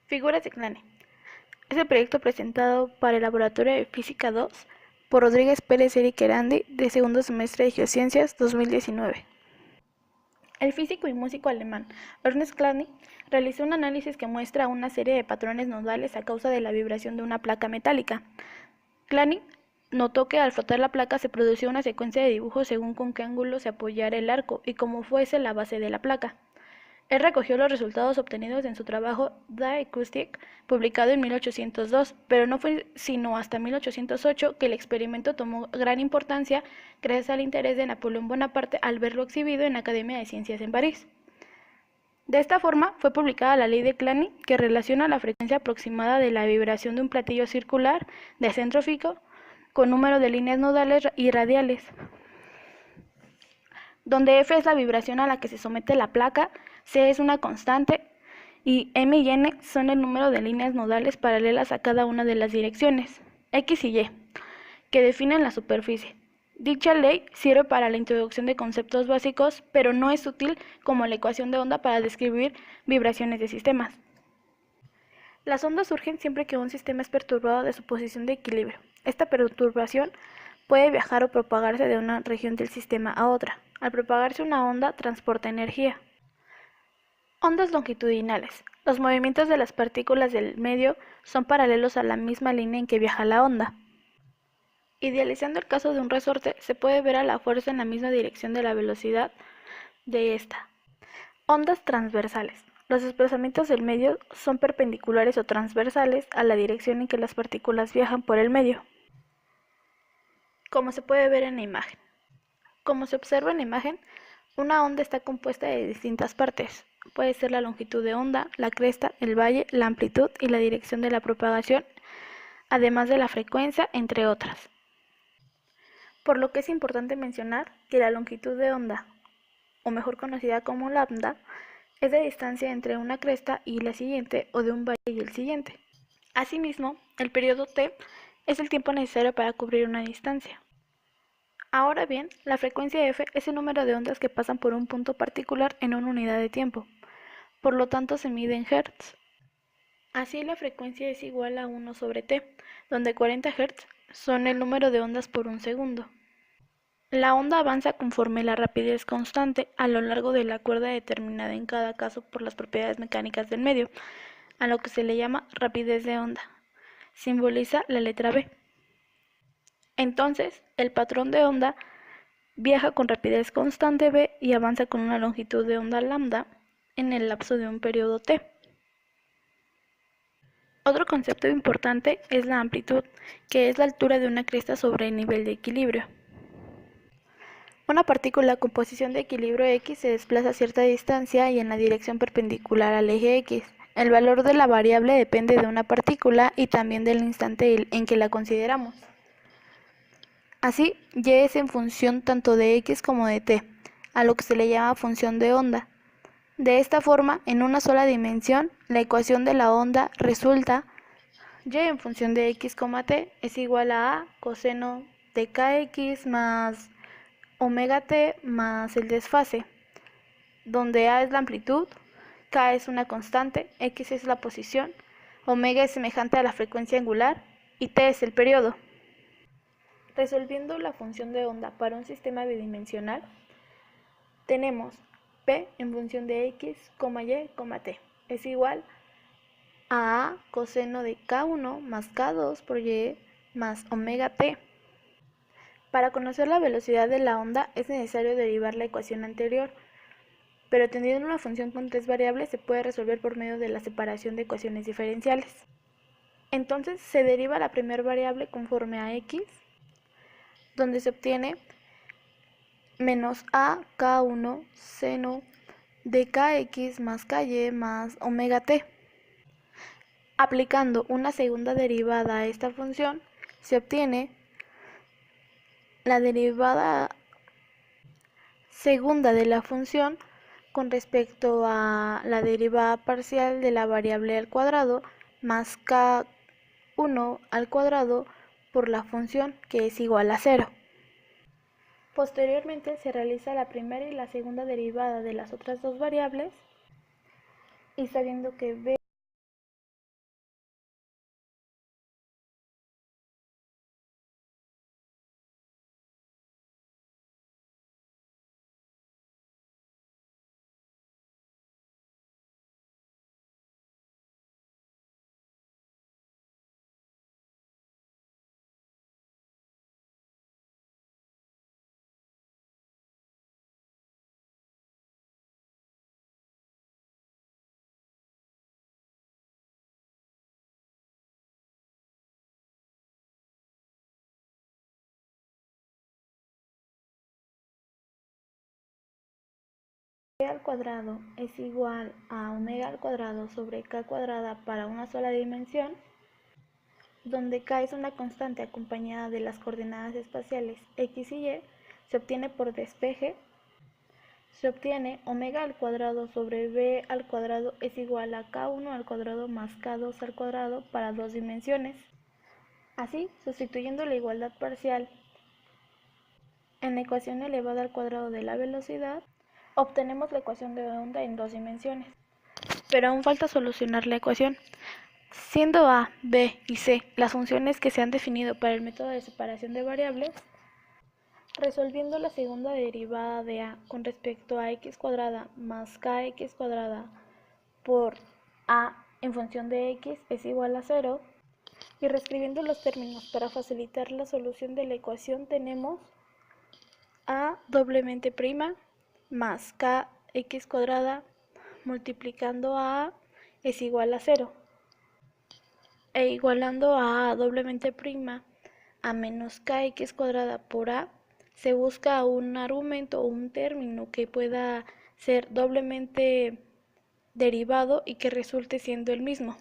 Figuras de Clane. Es el proyecto presentado para el Laboratorio de Física 2 por Rodríguez Pérez Eric Erandi de segundo semestre de Geociencias 2019. El físico y músico alemán Ernst Clane realizó un análisis que muestra una serie de patrones nodales a causa de la vibración de una placa metálica. Clane notó que al flotar la placa se producía una secuencia de dibujos según con qué ángulo se apoyara el arco y cómo fuese la base de la placa. Él recogió los resultados obtenidos en su trabajo Die Acoustik, publicado en 1802, pero no fue sino hasta 1808 que el experimento tomó gran importancia gracias al interés de Napoleón Bonaparte al verlo exhibido en la Academia de Ciencias en París. De esta forma fue publicada la ley de Clany, que relaciona la frecuencia aproximada de la vibración de un platillo circular de centro fijo con número de líneas nodales y radiales, donde F es la vibración a la que se somete la placa, C es una constante y M y N son el número de líneas nodales paralelas a cada una de las direcciones, X y Y, que definen la superficie. Dicha ley sirve para la introducción de conceptos básicos, pero no es útil como la ecuación de onda para describir vibraciones de sistemas. Las ondas surgen siempre que un sistema es perturbado de su posición de equilibrio. Esta perturbación puede viajar o propagarse de una región del sistema a otra. Al propagarse una onda, transporta energía. Ondas longitudinales. Los movimientos de las partículas del medio son paralelos a la misma línea en que viaja la onda. Idealizando el caso de un resorte, se puede ver a la fuerza en la misma dirección de la velocidad de esta. Ondas transversales. Los desplazamientos del medio son perpendiculares o transversales a la dirección en que las partículas viajan por el medio, como se puede ver en la imagen. Como se observa en la imagen, una onda está compuesta de distintas partes. Puede ser la longitud de onda, la cresta, el valle, la amplitud y la dirección de la propagación, además de la frecuencia, entre otras. Por lo que es importante mencionar que la longitud de onda, o mejor conocida como lambda, es la distancia entre una cresta y la siguiente o de un valle y el siguiente. Asimismo, el periodo t es el tiempo necesario para cubrir una distancia. Ahora bien, la frecuencia f es el número de ondas que pasan por un punto particular en una unidad de tiempo, por lo tanto se mide en Hz. Así la frecuencia es igual a 1 sobre t, donde 40 Hz son el número de ondas por un segundo. La onda avanza conforme la rapidez constante a lo largo de la cuerda determinada en cada caso por las propiedades mecánicas del medio, a lo que se le llama rapidez de onda. Simboliza la letra B. Entonces, el patrón de onda viaja con rapidez constante v y avanza con una longitud de onda lambda en el lapso de un periodo t. Otro concepto importante es la amplitud, que es la altura de una cresta sobre el nivel de equilibrio. Una partícula con posición de equilibrio x se desplaza a cierta distancia y en la dirección perpendicular al eje x. El valor de la variable depende de una partícula y también del instante en que la consideramos. Así, y es en función tanto de x como de t, a lo que se le llama función de onda. De esta forma, en una sola dimensión, la ecuación de la onda resulta y en función de x, t es igual a coseno de kx más omega t más el desfase, donde a es la amplitud, k es una constante, x es la posición, omega es semejante a la frecuencia angular y t es el periodo. Resolviendo la función de onda para un sistema bidimensional, tenemos p en función de x, y, t es igual a coseno de k1 más k2 por y más omega t. Para conocer la velocidad de la onda es necesario derivar la ecuación anterior, pero teniendo una función con tres variables se puede resolver por medio de la separación de ecuaciones diferenciales. Entonces se deriva la primera variable conforme a x, donde se obtiene menos a k1 seno de kx más ky más omega t. Aplicando una segunda derivada a esta función, se obtiene la derivada segunda de la función con respecto a la derivada parcial de la variable al cuadrado más k1 al cuadrado por la función, que es igual a 0. Posteriormente se realiza la primera y la segunda derivada de las otras dos variables y sabiendo que b cuadrado es igual a omega al cuadrado sobre k cuadrada para una sola dimensión, donde k es una constante acompañada de las coordenadas espaciales x y y, se obtiene por despeje, se obtiene omega al cuadrado sobre b al cuadrado es igual a k1 al cuadrado más k2 al cuadrado para dos dimensiones. Así, sustituyendo la igualdad parcial en la ecuación elevada al cuadrado de la velocidad, obtenemos la ecuación de onda en dos dimensiones. Pero aún falta solucionar la ecuación. Siendo a, b y c las funciones que se han definido para el método de separación de variables, resolviendo la segunda derivada de a con respecto a x cuadrada más kx cuadrada por a en función de x es igual a 0, y reescribiendo los términos para facilitar la solución de la ecuación, tenemos a doblemente prima más kx cuadrada multiplicando a es igual a 0, e igualando a doblemente prima a menos kx cuadrada por a, se busca un argumento o un término que pueda ser doblemente derivado y que resulte siendo el mismo.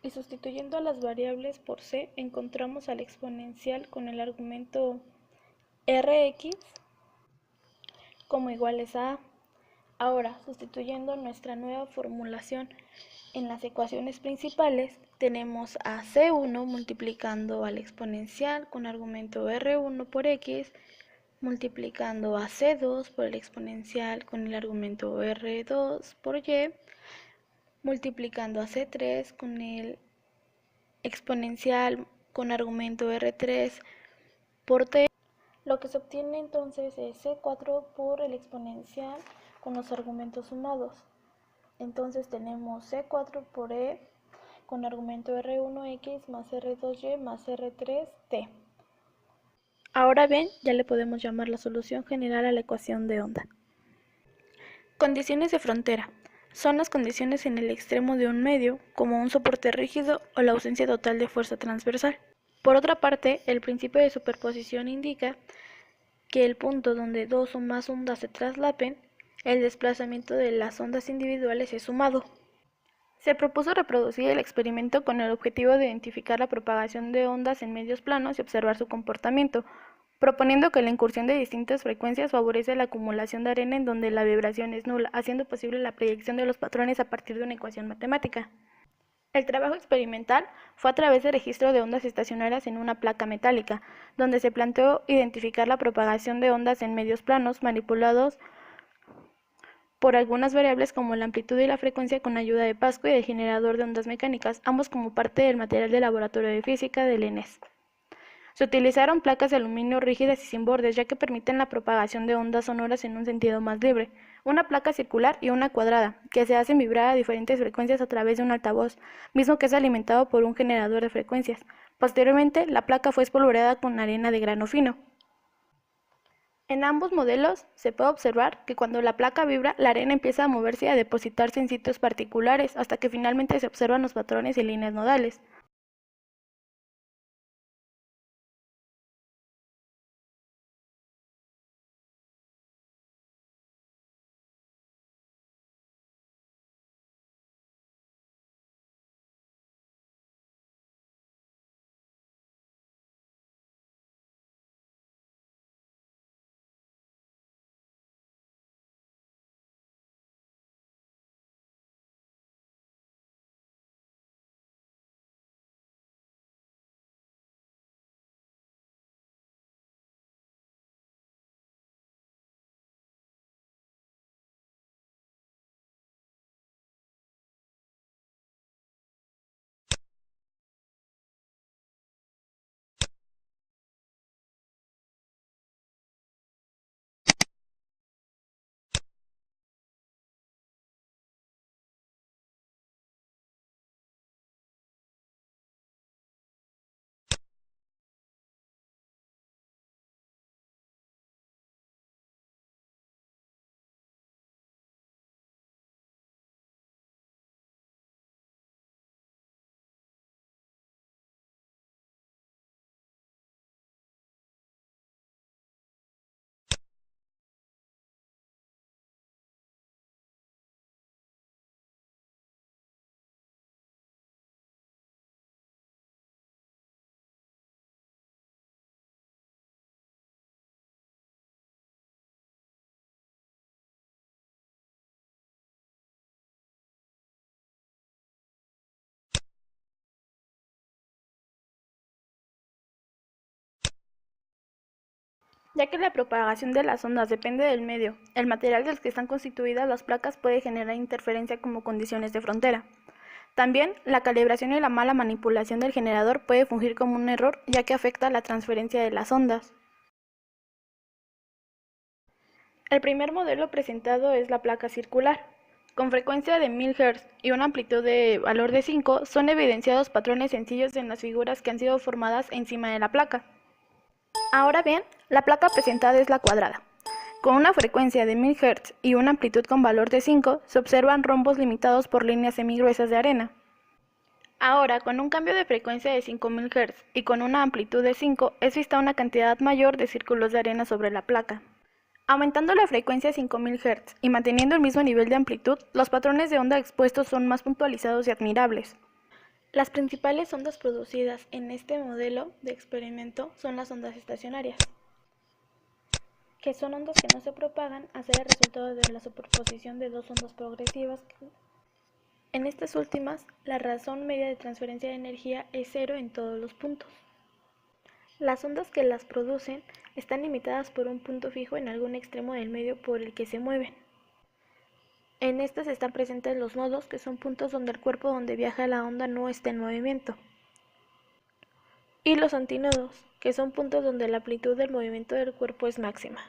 Y sustituyendo a las variables por c, encontramos al exponencial con el argumento rx como iguales a. Ahora, sustituyendo nuestra nueva formulación en las ecuaciones principales, tenemos a c1 multiplicando al exponencial con argumento r1 por x, multiplicando a c2 por el exponencial con el argumento r2 por y, multiplicando a c3 con el exponencial con argumento r3 por t. Lo que se obtiene entonces es c4 por el exponencial con los argumentos sumados. Entonces tenemos c4 por e con argumento r1x más r2y más r3t. Ahora bien, ya le podemos llamar la solución general a la ecuación de onda. Condiciones de frontera. Son las condiciones en el extremo de un medio, como un soporte rígido o la ausencia total de fuerza transversal. Por otra parte, el principio de superposición indica que el punto donde dos o más ondas se traslapen, el desplazamiento de las ondas individuales es sumado. Se propuso reproducir el experimento con el objetivo de identificar la propagación de ondas en medios planos y observar su comportamiento, proponiendo que la incursión de distintas frecuencias favorece la acumulación de arena en donde la vibración es nula, haciendo posible la predicción de los patrones a partir de una ecuación matemática. El trabajo experimental fue a través de registro de ondas estacionarias en una placa metálica, donde se planteó identificar la propagación de ondas en medios planos manipulados por algunas variables como la amplitud y la frecuencia con ayuda de Pasco y del generador de ondas mecánicas, ambos como parte del material del laboratorio de física del ENES. Se utilizaron placas de aluminio rígidas y sin bordes, ya que permiten la propagación de ondas sonoras en un sentido más libre. Una placa circular y una cuadrada, que se hacen vibrar a diferentes frecuencias a través de un altavoz, mismo que es alimentado por un generador de frecuencias. Posteriormente, la placa fue espolvoreada con arena de grano fino. En ambos modelos se puede observar que cuando la placa vibra, la arena empieza a moverse y a depositarse en sitios particulares, hasta que finalmente se observan los patrones y líneas nodales. Ya que la propagación de las ondas depende del medio, el material del que están constituidas las placas puede generar interferencia como condiciones de frontera. También, la calibración y la mala manipulación del generador puede fungir como un error, ya que afecta la transferencia de las ondas. El primer modelo presentado es la placa circular. Con frecuencia de 1000 Hz y una amplitud de valor de 5, son evidenciados patrones sencillos en las figuras que han sido formadas encima de la placa. Ahora bien, la placa presentada es la cuadrada. Con una frecuencia de 1000 Hz y una amplitud con valor de 5, se observan rombos limitados por líneas semigruesas de arena. Ahora, con un cambio de frecuencia de 5000 Hz y con una amplitud de 5, es vista una cantidad mayor de círculos de arena sobre la placa. Aumentando la frecuencia a 5000 Hz y manteniendo el mismo nivel de amplitud, los patrones de onda expuestos son más puntualizados y admirables. Las principales ondas producidas en este modelo de experimento son las ondas estacionarias, que son ondas que no se propagan a ser el resultado de la superposición de dos ondas progresivas. En estas últimas, la razón media de transferencia de energía es cero en todos los puntos. Las ondas que las producen están limitadas por un punto fijo en algún extremo del medio por el que se mueven. En estas están presentes los nodos, que son puntos donde el cuerpo donde viaja la onda no está en movimiento. Y los antinodos, que son puntos donde la amplitud del movimiento del cuerpo es máxima.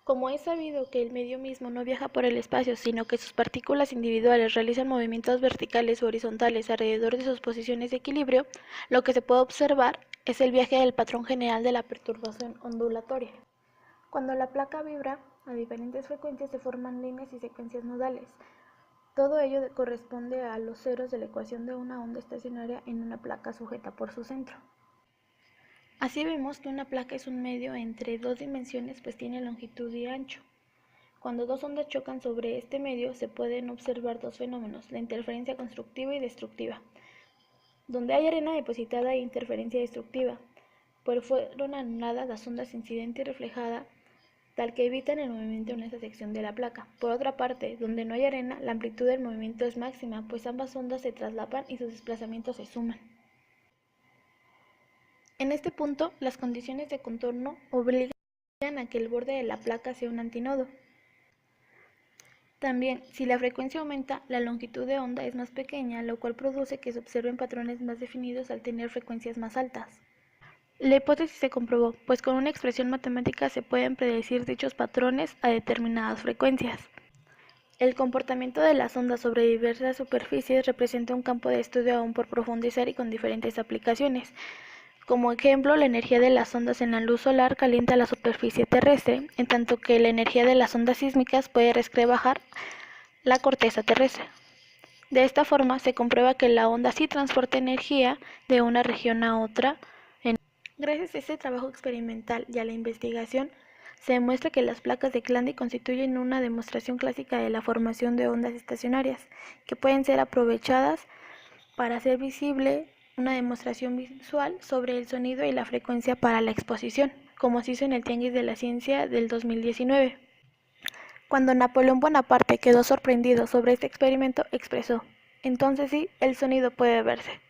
Como es sabido que el medio mismo no viaja por el espacio, sino que sus partículas individuales realizan movimientos verticales o horizontales alrededor de sus posiciones de equilibrio, lo que se puede observar es el viaje del patrón general de la perturbación ondulatoria. Cuando la placa vibra a diferentes frecuencias se forman líneas y secuencias nodales. Todo ello corresponde a los ceros de la ecuación de una onda estacionaria en una placa sujeta por su centro. Así vemos que una placa es un medio entre dos dimensiones, pues tiene longitud y ancho. Cuando dos ondas chocan sobre este medio se pueden observar dos fenómenos, la interferencia constructiva y destructiva. Donde hay arena depositada hay interferencia destructiva, pues fueron anuladas las ondas incidente y reflejada, tal que evitan el movimiento en esa sección de la placa. Por otra parte, donde no hay arena, la amplitud del movimiento es máxima, pues ambas ondas se traslapan y sus desplazamientos se suman. En este punto, las condiciones de contorno obligan a que el borde de la placa sea un antinodo. También, si la frecuencia aumenta, la longitud de onda es más pequeña, lo cual produce que se observen patrones más definidos al tener frecuencias más altas. La hipótesis se comprobó, pues con una expresión matemática se pueden predecir dichos patrones a determinadas frecuencias. El comportamiento de las ondas sobre diversas superficies representa un campo de estudio aún por profundizar y con diferentes aplicaciones. Como ejemplo, la energía de las ondas en la luz solar calienta la superficie terrestre, en tanto que la energía de las ondas sísmicas puede resquebrajar la corteza terrestre. De esta forma, se comprueba que la onda sí transporta energía de una región a otra. Gracias a este trabajo experimental y a la investigación, se demuestra que las placas de Chladni constituyen una demostración clásica de la formación de ondas estacionarias, que pueden ser aprovechadas para hacer visible una demostración visual sobre el sonido y la frecuencia para la exposición, como se hizo en el Tianguis de la Ciencia del 2019. Cuando Napoleón Bonaparte quedó sorprendido sobre este experimento, expresó: "Entonces sí, el sonido puede verse".